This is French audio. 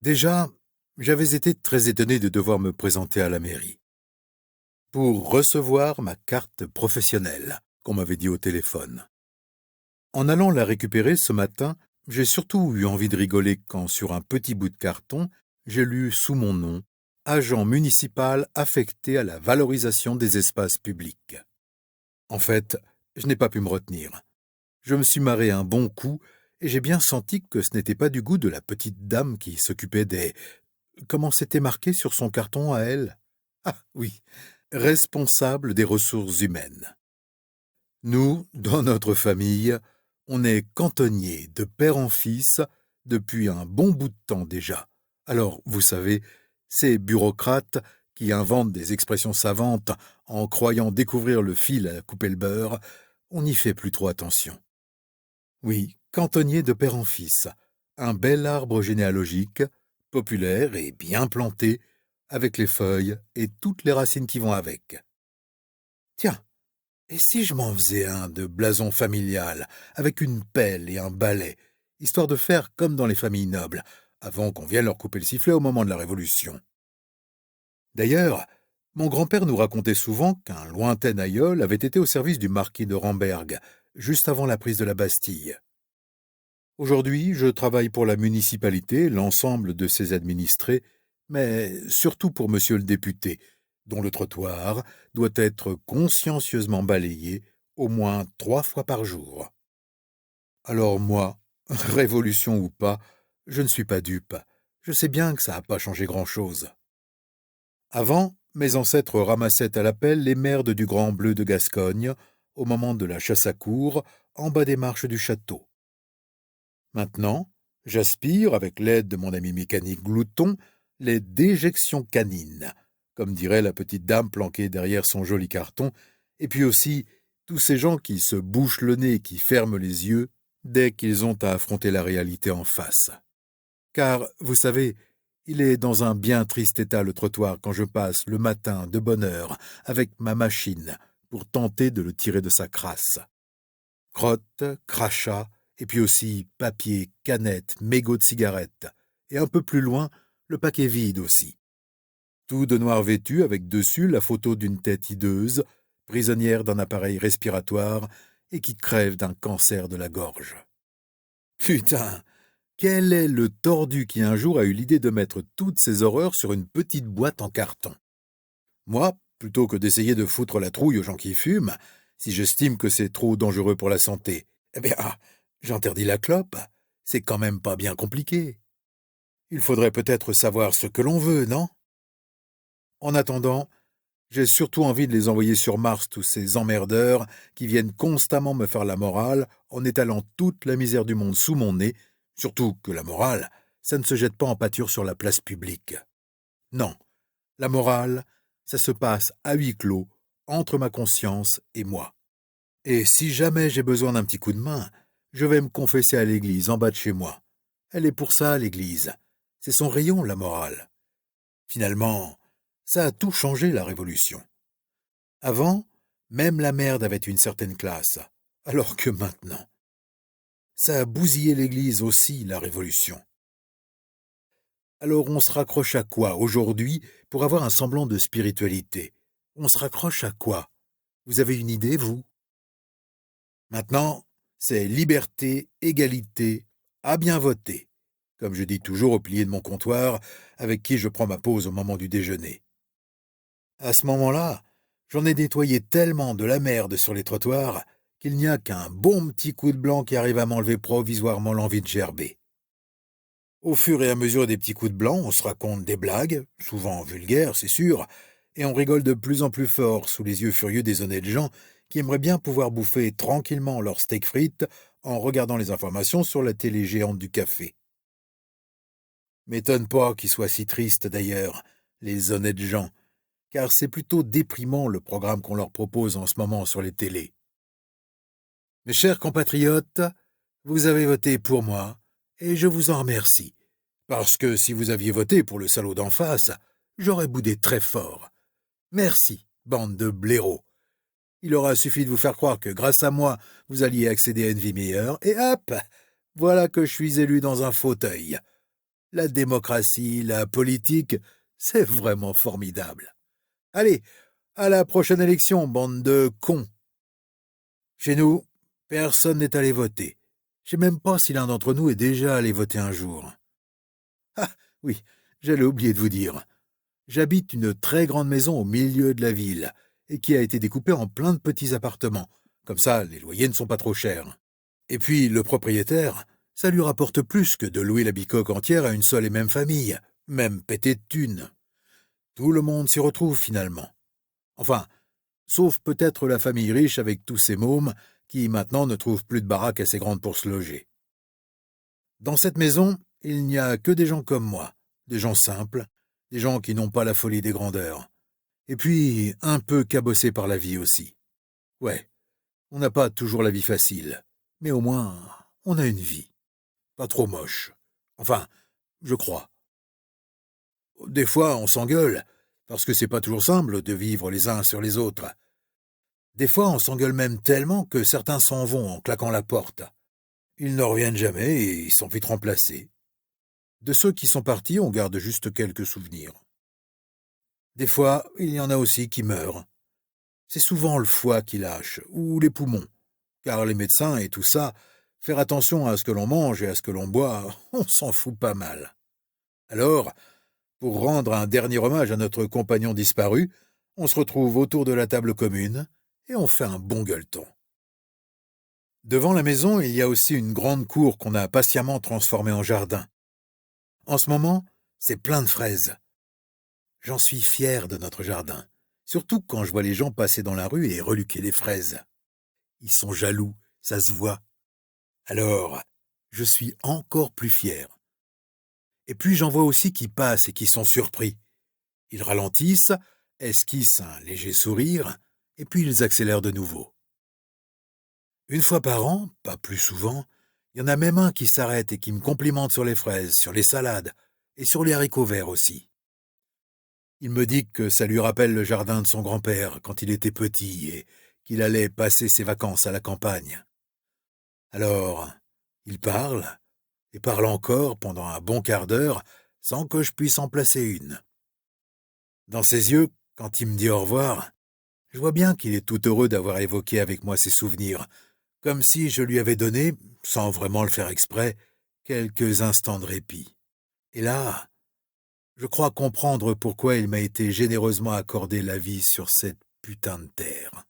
Déjà, j'avais été très étonné de devoir me présenter à la mairie pour recevoir ma carte professionnelle, qu'on m'avait dit au téléphone. En allant la récupérer ce matin, j'ai surtout eu envie de rigoler quand, sur un petit bout de carton, j'ai lu sous mon nom agent municipal affecté à la valorisation des espaces publics. En fait, je n'ai pas pu me retenir. Je me suis marré un bon coup et j'ai bien senti que ce n'était pas du goût de la petite dame qui s'occupait des... Comment c'était marqué sur son carton à elle? Ah oui, responsable des ressources humaines. Nous, dans notre famille, on est cantonniers de père en fils depuis un bon bout de temps déjà. Alors, vous savez, ces bureaucrates qui inventent des expressions savantes en croyant découvrir le fil à couper le beurre, on n'y fait plus trop attention. Oui, cantonnier de père en fils, un bel arbre généalogique, populaire et bien planté, avec les feuilles et toutes les racines qui vont avec. Tiens, et si je m'en faisais un de blason familial, avec une pelle et un balai, histoire de faire comme dans les familles nobles, avant qu'on vienne leur couper le sifflet au moment de la Révolution. D'ailleurs, mon grand-père nous racontait souvent qu'un lointain aïeul avait été au service du marquis de Ramberg, juste avant la prise de la Bastille. Aujourd'hui, je travaille pour la municipalité, l'ensemble de ses administrés, mais surtout pour monsieur le député, dont le trottoir doit être consciencieusement balayé au moins 3 fois par jour. Alors moi, révolution ou pas, je ne suis pas dupe. Je sais bien que ça n'a pas changé grand-chose. Avant, mes ancêtres ramassaient à la pelle les merdes du Grand Bleu de Gascogne, au moment de la chasse à courre, en bas des marches du château. Maintenant, j'aspire, avec l'aide de mon ami mécanique glouton, les déjections canines, comme dirait la petite dame planquée derrière son joli carton, et puis aussi tous ces gens qui se bouchent le nez et qui ferment les yeux dès qu'ils ont à affronter la réalité en face. Car, vous savez, il est dans un bien triste état le trottoir quand je passe le matin de bonne heure avec ma machine pour tenter de le tirer de sa crasse. Crottes, crachats, et puis aussi papier, canettes, mégots de cigarettes, et un peu plus loin, le paquet vide aussi. Tout de noir vêtu avec dessus la photo d'une tête hideuse, prisonnière d'un appareil respiratoire et qui crève d'un cancer de la gorge. Putain, quel est le tordu qui un jour a eu l'idée de mettre toutes ces horreurs sur une petite boîte en carton? Moi, plutôt que d'essayer de foutre la trouille aux gens qui fument, si j'estime que c'est trop dangereux pour la santé, eh bien, j'interdis la clope. C'est quand même pas bien compliqué. Il faudrait peut-être savoir ce que l'on veut, non? En attendant, j'ai surtout envie de les envoyer sur Mars, tous ces emmerdeurs qui viennent constamment me faire la morale en étalant toute la misère du monde sous mon nez, surtout que la morale, ça ne se jette pas en pâture sur la place publique. Non, la morale, ça se passe à huis clos, entre ma conscience et moi. Et si jamais j'ai besoin d'un petit coup de main, je vais me confesser à l'église en bas de chez moi. Elle est pour ça, l'église. C'est son rayon, la morale. Finalement, ça a tout changé, la Révolution. Avant, même la merde avait une certaine classe, alors que maintenant, ça a bousillé l'église aussi, la Révolution. Alors on se raccroche à quoi aujourd'hui pour avoir un semblant de spiritualité? On se raccroche à quoi? Vous avez une idée, vous? Maintenant, c'est liberté, égalité, à bien voter, comme je dis toujours au pilier de mon comptoir, avec qui je prends ma pause au moment du déjeuner. À ce moment-là, j'en ai nettoyé tellement de la merde sur les trottoirs qu'il n'y a qu'un bon petit coup de blanc qui arrive à m'enlever provisoirement l'envie de gerber. Au fur et à mesure des petits coups de blanc, on se raconte des blagues, souvent vulgaires, c'est sûr, et on rigole de plus en plus fort sous les yeux furieux des honnêtes gens qui aimeraient bien pouvoir bouffer tranquillement leur steak frites en regardant les informations sur la télé géante du café. M'étonne pas qu'ils soient si tristes d'ailleurs, les honnêtes gens, car c'est plutôt déprimant le programme qu'on leur propose en ce moment sur les télés. Mes chers compatriotes, vous avez voté pour moi, et je vous en remercie, parce que si vous aviez voté pour le salaud d'en face, j'aurais boudé très fort. Merci, bande de blaireaux. Il aura suffi de vous faire croire que grâce à moi, vous alliez accéder à une vie meilleure, et hop, voilà que je suis élu dans un fauteuil. La démocratie, la politique, c'est vraiment formidable. Allez, à la prochaine élection, bande de cons. Chez nous, personne n'est allé voter. Je sais même pas si l'un d'entre nous est déjà allé voter un jour. Ah, oui, j'allais oublier de vous dire. J'habite une très grande maison au milieu de la ville, et qui a été découpée en plein de petits appartements. Comme ça, les loyers ne sont pas trop chers. Et puis, le propriétaire, ça lui rapporte plus que de louer la bicoque entière à une seule et même famille, même pété de thunes. Tout le monde s'y retrouve finalement. Enfin, sauf peut-être la famille riche avec tous ses mômes, qui maintenant ne trouvent plus de baraque assez grande pour se loger. Dans cette maison, il n'y a que des gens comme moi, des gens simples, des gens qui n'ont pas la folie des grandeurs. Et puis, un peu cabossés par la vie aussi. Ouais, on n'a pas toujours la vie facile, mais au moins, on a une vie. Pas trop moche. Enfin, je crois. Des fois, on s'engueule, parce que c'est pas toujours simple de vivre les uns sur les autres. Des fois, on s'engueule même tellement que certains s'en vont en claquant la porte. Ils ne reviennent jamais et ils sont vite remplacés. De ceux qui sont partis, on garde juste quelques souvenirs. Des fois, il y en a aussi qui meurent. C'est souvent le foie qui lâche, ou les poumons, car les médecins et tout ça, faire attention à ce que l'on mange et à ce que l'on boit, on s'en fout pas mal. Alors, pour rendre un dernier hommage à notre compagnon disparu, on se retrouve autour de la table commune et on fait un bon gueuleton. Devant la maison, il y a aussi une grande cour qu'on a patiemment transformée en jardin. En ce moment, c'est plein de fraises. J'en suis fier de notre jardin, surtout quand je vois les gens passer dans la rue et reluquer des fraises. Ils sont jaloux, ça se voit. Alors, je suis encore plus fier. Et puis j'en vois aussi qui passent et qui sont surpris. Ils ralentissent, esquissent un léger sourire, et puis ils accélèrent de nouveau. Une fois par an, pas plus souvent, il y en a même un qui s'arrête et qui me complimente sur les fraises, sur les salades, et sur les haricots verts aussi. Il me dit que ça lui rappelle le jardin de son grand-père quand il était petit et qu'il allait passer ses vacances à la campagne. Alors, il parle, et parle encore pendant un bon quart d'heure sans que je puisse en placer une. Dans ses yeux, quand il me dit au revoir, je vois bien qu'il est tout heureux d'avoir évoqué avec moi ses souvenirs, comme si je lui avais donné, sans vraiment le faire exprès, quelques instants de répit. Et là, je crois comprendre pourquoi il m'a été généreusement accordé la vie sur cette putain de terre.